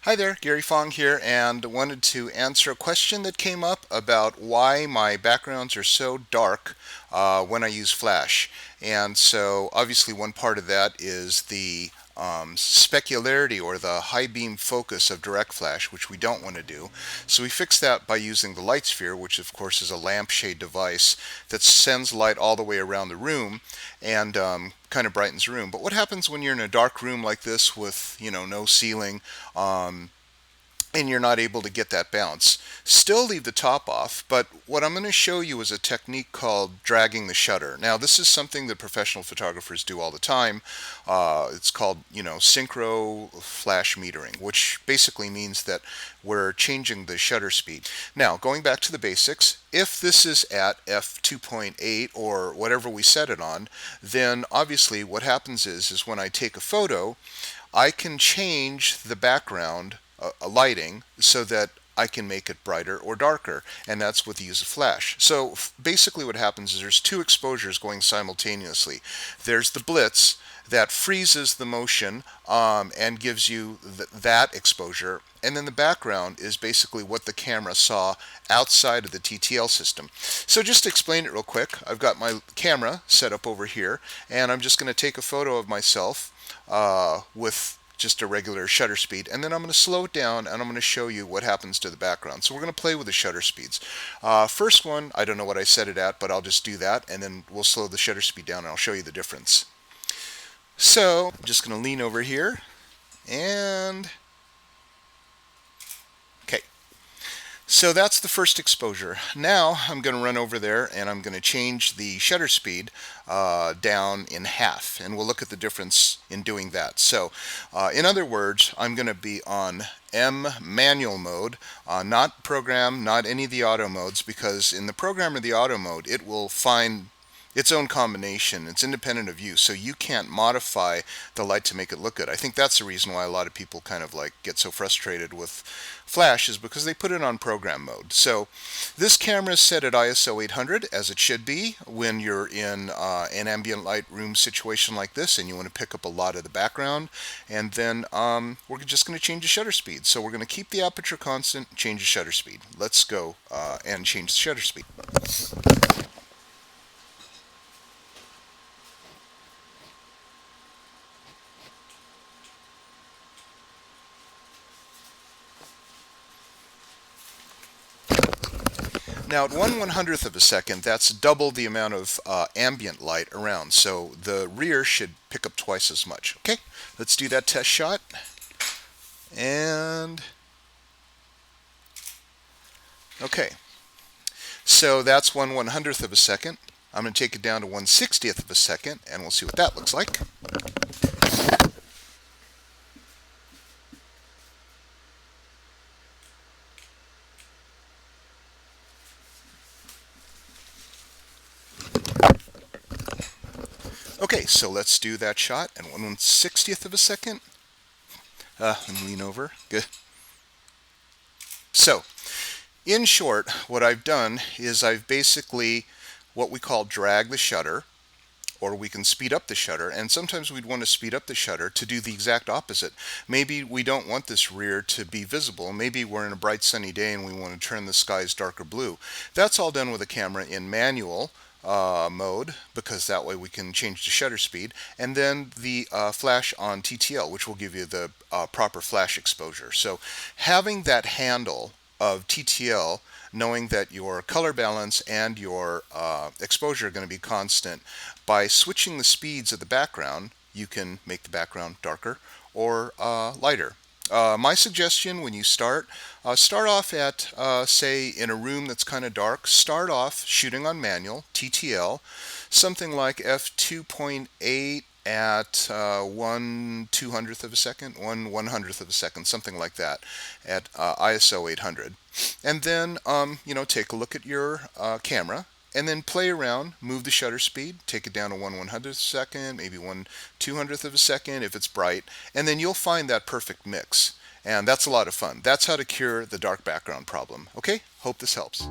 Hi there, Gary Fong here, and wanted to answer a question that came up about why my backgrounds are so dark when I use Flash. And so, obviously, one part of that is the specularity or the high beam focus of direct flash, which we don't want to do. So we fix that by using the light sphere, which of course is a lampshade device that sends light all the way around the room and kind of brightens the room. But what happens when you're in a dark room like this with, no ceiling? And you're not able to get that bounce. Still leave the top off, but what I'm going to show you is a technique called dragging the shutter. Now, this is something that professional photographers do all the time. It's called, synchro-flash metering, which basically means that we're changing the shutter speed. Now, going back to the basics, if this is at f2.8 or whatever we set it on, then obviously what happens is when I take a photo, I can change the background lighting so that I can make it brighter or darker, and that's with the use of flash. So basically what happens is there's two exposures going simultaneously. There's the blitz that freezes the motion and gives you that exposure, and then the background is basically what the camera saw outside of the TTL system. So just to explain it real quick, I've got my camera set up over here, and I'm just going to take a photo of myself with just a regular shutter speed, and then I'm going to slow it down and I'm going to show you what happens to the background. So we're going to play with the shutter speeds. First one, I don't know what I set it at, but I'll just do that, and then we'll slow the shutter speed down and I'll show you the difference. So I'm just going to lean over here and okay. So that's the first exposure. Now I'm going to run over there and I'm going to change the shutter speed down in half, and we'll look at the difference in doing that. So in other words, I'm going to be on M manual mode, not program, not any of the auto modes, because in the program or the auto mode it will find its own combination. It's independent of you, so you can't modify the light to make it look good. I think that's the reason why a lot of people kind of like get so frustrated with Flash, is because they put it on program mode. So this camera is set at ISO 800, as it should be when you're in an ambient light room situation like this and you want to pick up a lot of the background. And then we're just going to change the shutter speed. So we're going to keep the aperture constant, change the shutter speed. Let's go and change the shutter speed. Now at 1/100th of a second, that's double the amount of ambient light around, so the rear should pick up twice as much. Okay, let's do that test shot. And okay, so that's 1/100th of a second. I'm going to take it down to 1/60th of a second, and we'll see what that looks like. Okay, so let's do that shot at 1/60th of a second. And lean over. Good. So, in short, what I've done is I've basically what we call drag the shutter, or we can speed up the shutter, and sometimes we'd want to speed up the shutter to do the exact opposite. Maybe we don't want this rear to be visible. Maybe we're in a bright sunny day and we want to turn the skies darker blue. That's all done with a camera in manual mode, because that way we can change the shutter speed, and then the flash on TTL, which will give you the proper flash exposure. So having that handle of TTL, knowing that your color balance and your exposure are going to be constant, by switching the speeds of the background, you can make the background darker or lighter. My suggestion when you start off at, say, in a room that's kind of dark, start off shooting on manual, TTL, something like f2.8 at 1/200th of a second, 1/100th of a second, something like that, at ISO 800. And then, take a look at your camera, and then play around, move the shutter speed, take it down to 1/100th of a second, maybe 1/200th of a second if it's bright, and then you'll find that perfect mix. And that's a lot of fun. That's how to cure the dark background problem. Okay? Hope this helps.